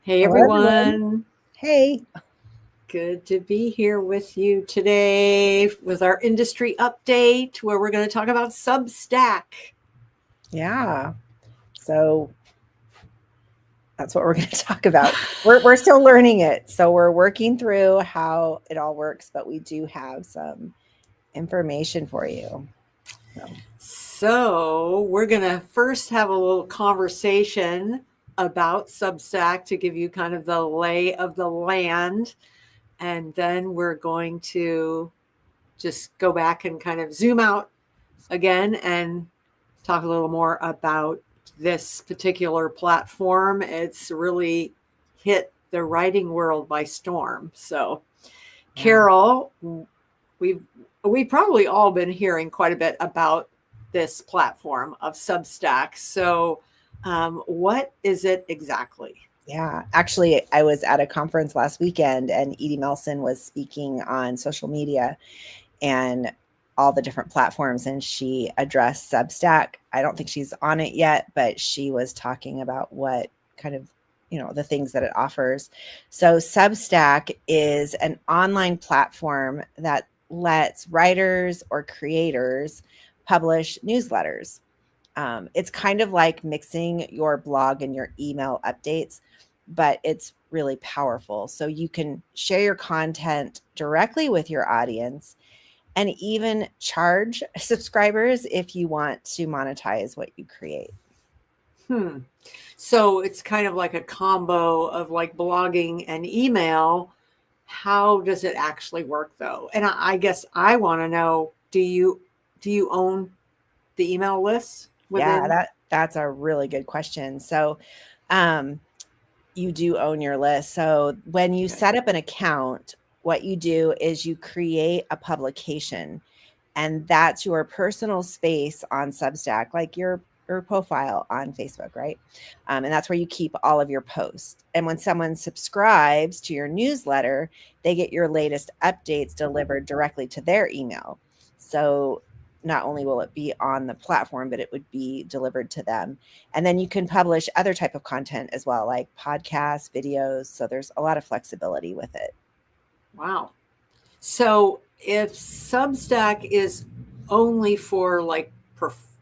Hey Hello, everyone. everyone, Hey. good to be here with you today with our industry update where we're going to talk about Substack. Yeah. So that's what we're going to talk about. We're still learning it. So we're working through how it all works, but we do have some information for you. So, So, we're going to first have a little conversation about Substack to give you kind of the lay of the land. And then we're going to just go back and kind of zoom out again and talk a little more about this particular platform. It's really hit the writing world by storm. So, yeah. Carol, we've we've probably all been hearing quite a bit about this platform of Substack. So, what is it exactly? Yeah. Actually, I was at a conference last weekend and Edie Melson was speaking on social media and all the different platforms, and she addressed Substack. I don't think she's on it yet, but she was talking about what kind of, the things that it offers. So Substack is an online platform that lets writers or creators publish newsletters. It's kind of like mixing your blog and your email updates, but it's really powerful. So you can share your content directly with your audience and even charge subscribers if you want to monetize what you create. Hmm. So it's kind of like a combo of like blogging and email. How does it actually work though? And I guess I want to know, do you own the email list Yeah, within? that's a really good question. So, um, you do own your list. So when you Okay. set up an account, what you do is you create a publication, and that's your personal space on Substack, like your profile on Facebook, right? And that's where you keep all of your posts. And when someone subscribes to your newsletter, they get your latest updates delivered directly to their email. So not only will it be on the platform, but it would be delivered to them. And then you can publish other type of content as well, like podcasts, videos. So there's a lot of flexibility with it. Wow. So if Substack is only for like,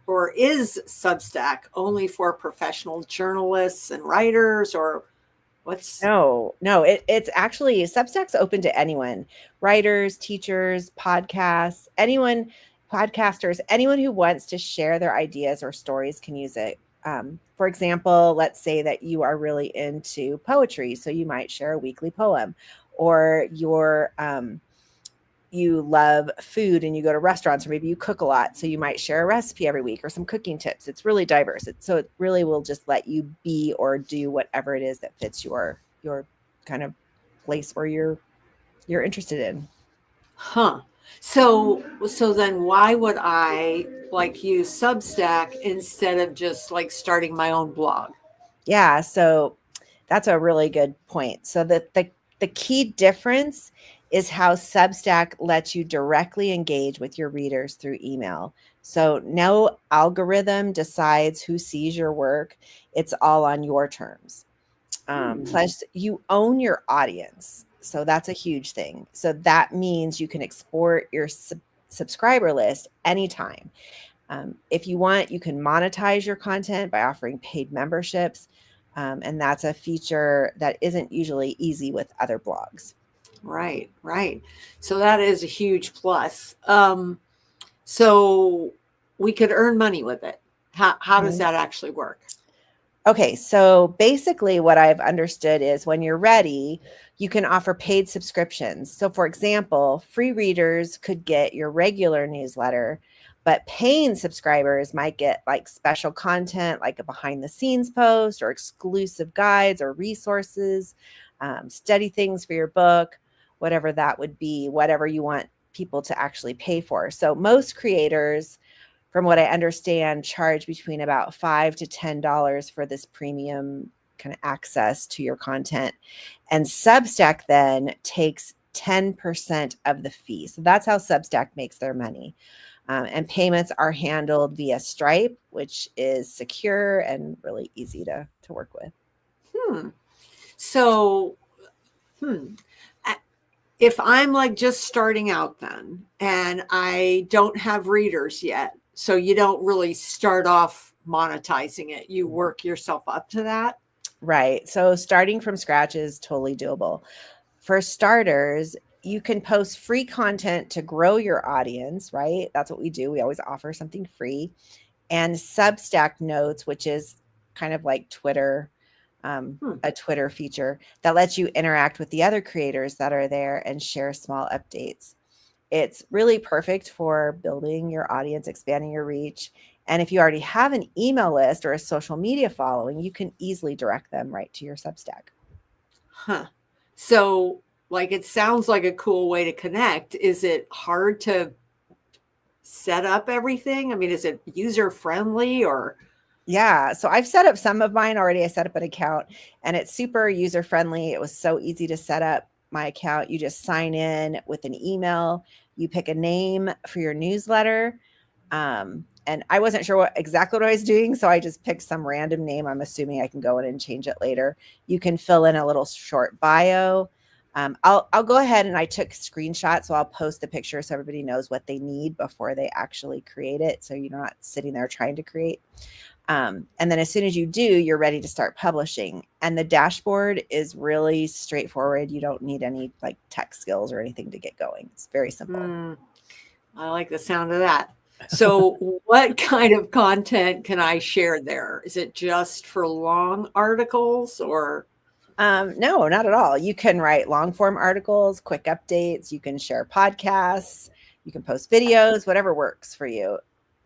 or is Substack only for professional journalists and writers, or what's, No, it's actually Substack's open to anyone, writers, teachers, podcasts, podcasters, anyone who wants to share their ideas or stories can use it. For example, let's say that you are really into poetry, so you might share a weekly poem, or you love food and you go to restaurants, or maybe you cook a lot, so you might share a recipe every week or some cooking tips. It's really diverse. So it really will just let you be or do whatever it is that fits your kind of place where you're interested in. huh? So then why would I like use Substack instead of just like starting my own blog? Yeah, so that's a really good point. So the key difference is how Substack lets you directly engage with your readers through email. So no algorithm decides who sees your work. It's all on your terms. Hmm. Plus, you own your audience. So that's a huge thing. So that means you can export your subscriber list anytime. If you want, you can monetize your content by offering paid memberships. And that's a feature that isn't usually easy with other blogs. Right, right. So that is a huge plus. So we could earn money with it. How does Mhm. that actually work? Okay, so basically, what I've understood is when you're ready, you can offer paid subscriptions. So, for example, free readers could get your regular newsletter, but paying subscribers might get like special content, like a behind the scenes post or exclusive guides or resources, study things for your book, whatever that would be, whatever you want people to actually pay for. So, most creators, from what I understand, charge between about $5 to $10 for this premium kind of access to your content. And Substack then takes 10% of the fee. So that's how Substack makes their money. And payments are handled via Stripe, which is secure and really easy to work with. Hmm. So, hmm. a- If I'm like just starting out then and I don't have readers yet, so you don't really start off monetizing it, you work yourself up to that. Right. So starting from scratch is totally doable. For starters, you can post free content to grow your audience, right? That's what we do. We always offer something free. And Substack Notes, which is kind of like Twitter, Hmm. a Twitter feature that lets you interact with the other creators that are there and share small updates. It's really perfect for building your audience, expanding your reach. And if you already have an email list or a social media following, you can easily direct them right to your Substack. Huh. So, like, it sounds like a cool way to connect. Is it hard to set up everything? I mean, is it user friendly or? Yeah, so I've set up some of mine already. I set up an account and it's super user friendly. It was so easy to set up my account. You just sign in with an email, you pick a name for your newsletter. And I wasn't sure exactly what I was doing, so I just picked some random name. I'm assuming I can go in and change it later. You can fill in a little short bio. I'll go ahead and I took screenshots, so I'll post the picture so everybody knows what they need before they actually create it. So you're not sitting there trying to create. And then as soon as you do, you're ready to start publishing. And the dashboard is really straightforward. You don't need any like tech skills or anything to get going. It's very simple. Hmm, I like the sound of that. So, what kind of content can I share there? Is it just for long articles or? No, not at all. You can write long form articles, quick updates. You can share podcasts. You can post videos, whatever works for you.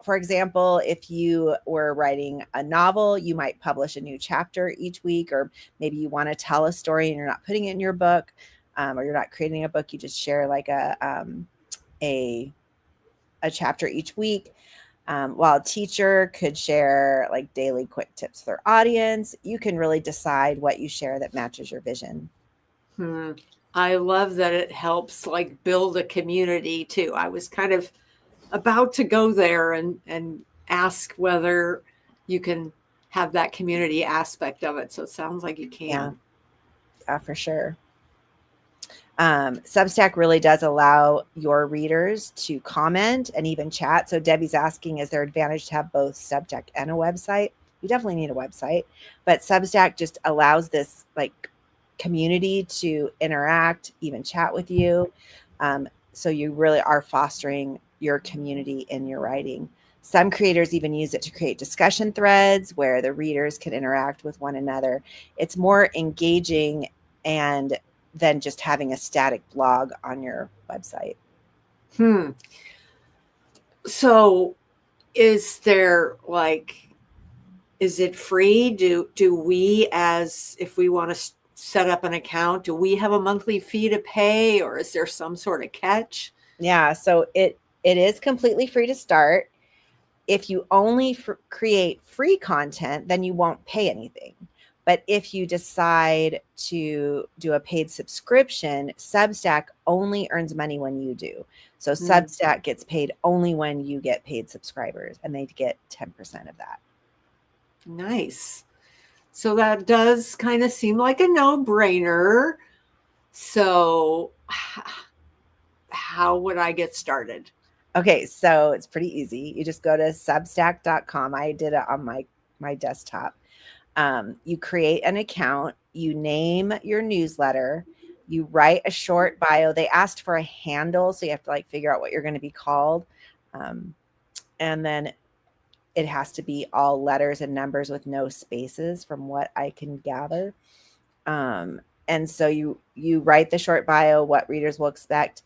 For example, if you were writing a novel, you might publish a new chapter each week, or maybe you want to tell a story and you're not putting it in your book, or you're not creating a book. You just share like a a chapter each week. While a teacher could share like daily quick tips for their audience, you can really decide what you share that matches your vision. Hmm, I love that it helps like build a community too. I was kind of about to go there and ask whether you can have that community aspect of it. So it sounds like you Yeah, can. yeah, for sure. Substack really does allow your readers to comment and even chat. So Debbie's asking, is there advantage to have both Substack and a website? You definitely need a website, but Substack just allows this like community to interact, even chat with you. So you really are fostering your community in your writing. Some creators even use it to create discussion threads where the readers can interact with one another. It's more engaging and than just having a static blog on your website. Hmm. So is there like, is it free? Do we, as if we want to set up an account, do we have a monthly fee to pay, or is there some sort of catch? Yeah, so it is completely free to start. If you only create free content, then you won't pay anything. But if you decide to do a paid subscription, Substack only earns money when you do. So Hmm, Substack gets paid only when you get paid subscribers, and they get 10% of that. nice. So that does kind of seem like a no-brainer. So how would I get started? Okay, so it's pretty easy. You just go to substack.com. I did it on my desktop. You create an account, you name your newsletter, you write a short bio. They asked for a handle, so you have to like figure out what you're going to be called. Um, and then it has to be all letters and numbers with no spaces from what I can gather. And so you write the short bio, what readers will expect.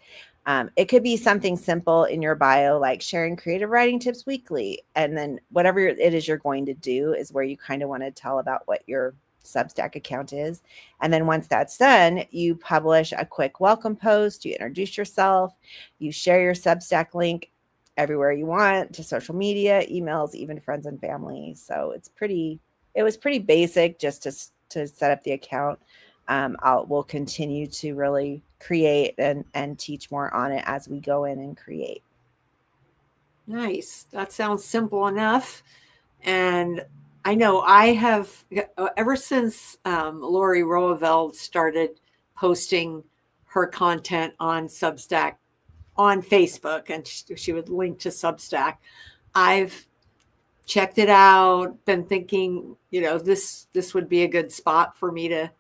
It could be something simple in your bio, like sharing creative writing tips weekly. And then whatever it is you're going to do is where you kind of want to tell about what your Substack account is. And then once that's done, you publish a quick welcome post, you introduce yourself, you share your Substack link everywhere you want to social media, emails, even friends and family. So it was pretty basic just to set up the account. We'll continue to really create and teach more on it as we go in and create. Nice. That sounds simple enough. And I know I have ever since Lori Roosevelt started posting her content on Substack on Facebook, and she would link to Substack. I've checked it out, been thinking, this would be a good spot for me to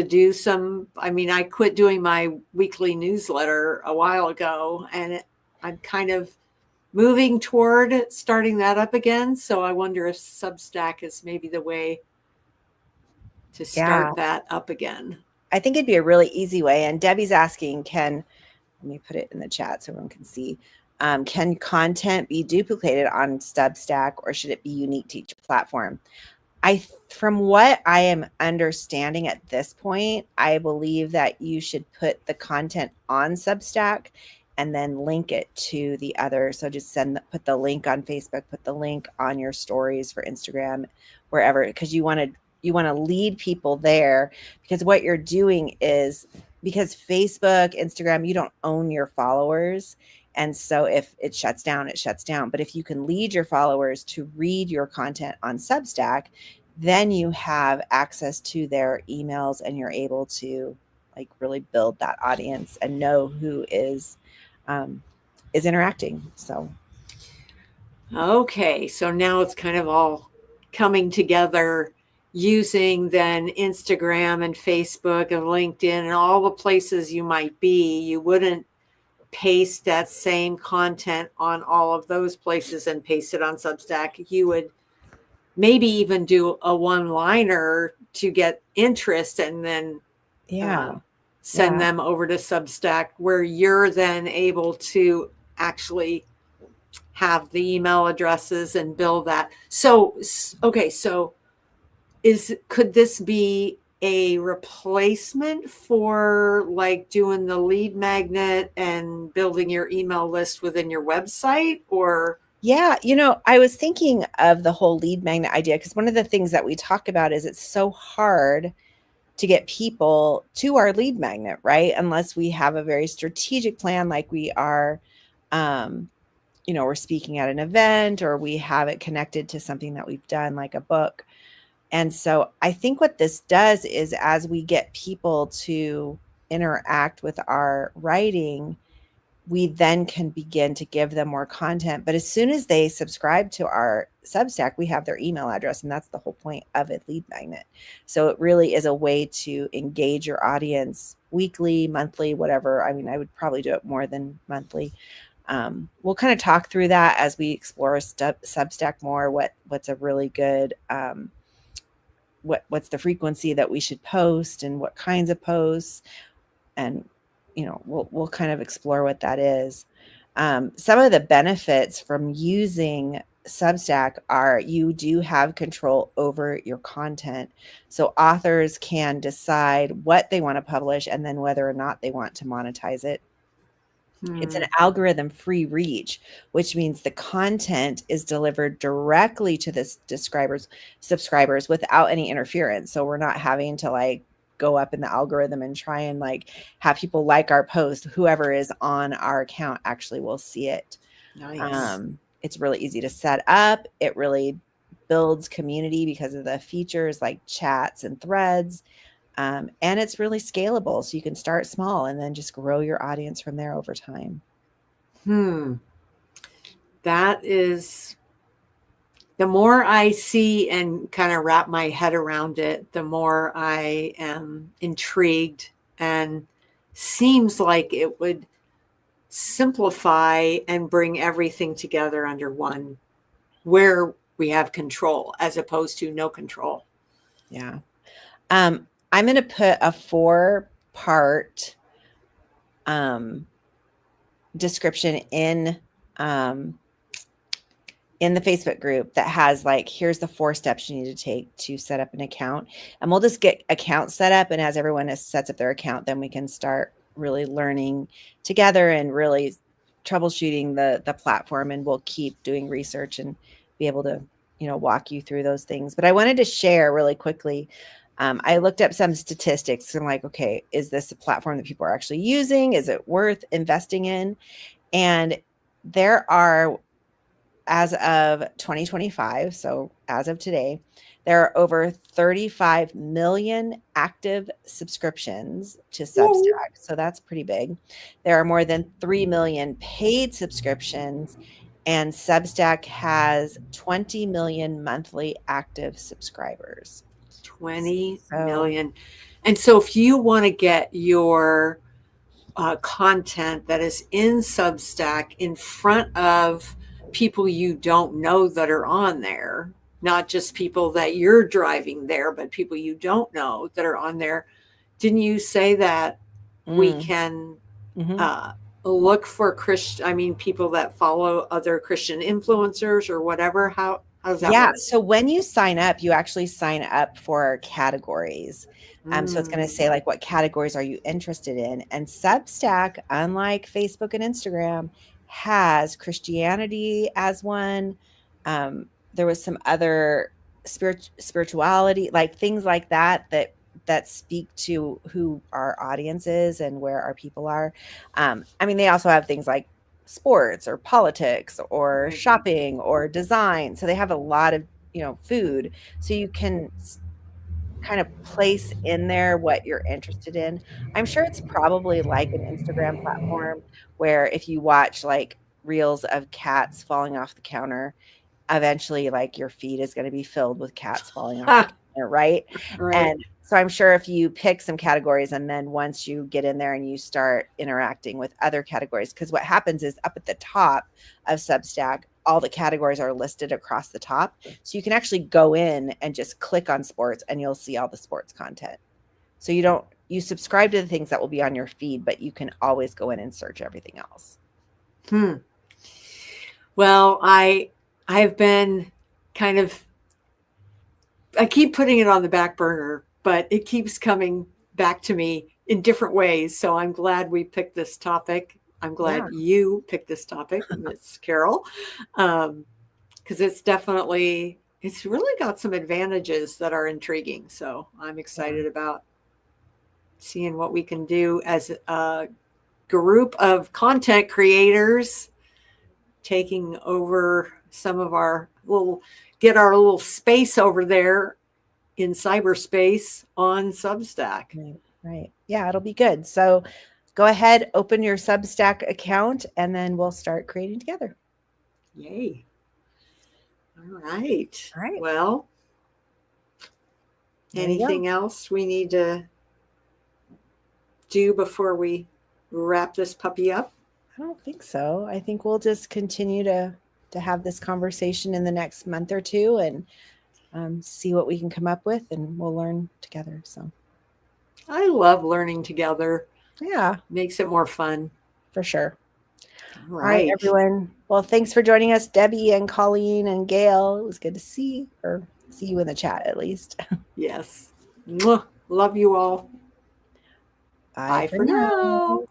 do some. I mean, I quit doing my weekly newsletter a while ago, and I'm kind of moving toward starting that up again. So I wonder if Substack is maybe the way to Yeah, start that up again. I think it'd be a really easy way. And Debbie's asking, let me put it in the chat so everyone can see. Can content be duplicated on Substack, or should it be unique to each platform? From what I am understanding at this point, I believe that you should put the content on Substack and then link it to the other. So just put the link on Facebook, put the link on your stories for Instagram, wherever, because you want to lead people there, because what you're doing is, because Facebook, Instagram, you don't own your followers. And so if it shuts down, it shuts down. But if you can lead your followers to read your content on Substack, then you have access to their emails and you're able to like really build that audience and know who is interacting. So Okay, so now it's kind of all coming together using then Instagram and Facebook and LinkedIn and all the places you might be. You wouldn't paste that same content on all of those places and paste it on Substack. You would maybe even do a one-liner to get interest and then send them over to Substack, where you're then able to actually have the email addresses and build that. So, okay, so could this be a replacement for like doing the lead magnet and building your email list within your website, or? Yeah, I was thinking of the whole lead magnet idea, because one of the things that we talk about is it's so hard to get people to our lead magnet, right? Unless we have a very strategic plan, like we are, we're speaking at an event, or we have it connected to something that we've done, like a book. And so I think what this does is, as we get people to interact with our writing, we then can begin to give them more content. But as soon as they subscribe to our Substack, we have their email address. And that's the whole point of a lead magnet. So it really is a way to engage your audience weekly, monthly, whatever. I mean, I would probably do it more than monthly. We'll kind of talk through that as we explore Substack more. What's a really good, what's the frequency that we should post, and what kinds of posts, and we'll kind of explore what that is. Some of the benefits from using Substack are, you do have control over your content. So authors can decide what they want to publish and then whether or not they want to monetize it. It's an algorithm free reach, which means the content is delivered directly to the subscribers without any interference. So we're not having to like go up in the algorithm and try and like have people like our post. Whoever is on our account actually will see it. Nice. It's really easy to set up. It really builds community because of the features like chats and threads. And it's really scalable. So you can start small and then just grow your audience from there over time. That is, the more I see and kind of wrap my head around it, the more I am intrigued, and seems like it would simplify and bring everything together under one, where we have control as opposed to no control. Yeah. I'm going to put a 4-part description in the Facebook group that has like, here's the 4 steps you need to take to set up an account. And we'll just get accounts set up. And as everyone sets up their account, then we can start really learning together and really troubleshooting the platform. And we'll keep doing research and be able to, walk you through those things. But I wanted to share really quickly. I looked up some statistics. I'm like, okay, is this a platform that people are actually using? Is it worth investing in? And there are as of 2025, so as of today, there are over 35 million active subscriptions to Whoa. Substack. So that's pretty big. There are more than 3 million paid subscriptions, and Substack has 20 million monthly active subscribers. 20 So, million. And so if you want to get your content that is in Substack in front of people you don't know that are on there, not just people that you're driving there, but people you don't know that are on there. Didn't you say that we can mhm. look for people that follow other Christian influencers or whatever? How does that Yeah. work? So when you sign up, you actually sign up for categories. So it's going to say, Mm, like, what categories are you interested in? And Substack, unlike Facebook and Instagram, has Christianity as one. There was some other spirituality, like things like that speak to who our audience is and where our people are. I mean, they also have things like sports or politics or right. shopping or design. So they have a lot of, food. So you can kind of place in there what you're interested in. I'm sure it's probably like an Instagram platform where if you watch like reels of cats falling off the counter, eventually like your feed is going to be filled with cats falling off the counter, right? Right. And so I'm sure if you pick some categories and then once you get in there and you start interacting with other categories, because what happens is up at the top of Substack, all the categories are listed across the top. So you can actually go in and just click on sports and you'll see all the sports content. So you subscribe to the things that will be on your feed, but you can always go in and search everything else. Well, I've been kind of I keep putting it on the back burner, but it keeps coming back to me in different ways. So I'm glad we picked this topic. I'm Yeah. glad you picked this topic, Miss Carol, because it's really got some advantages that are intriguing. So I'm excited about seeing what we can do as a group of content creators taking over some of get our little space over there in cyberspace on Substack. Right, right. Yeah, it'll be good. So go ahead, open your Substack account, and then we'll start creating together. Yay. All right. All right. Well, There you go. anything else we need to do before we wrap this puppy up? I don't think so. I think we'll just continue to have this conversation in the next month or two and see what we can come up with, and we'll learn together. So I love learning together. yeah, Makes it more fun. for sure. All All right, right. everyone. Well, thanks for joining us, Debbie and Colleen and Gail. It was good to see you in the chat at least. Yes. Mwah. Love you all. Bye Bye for now.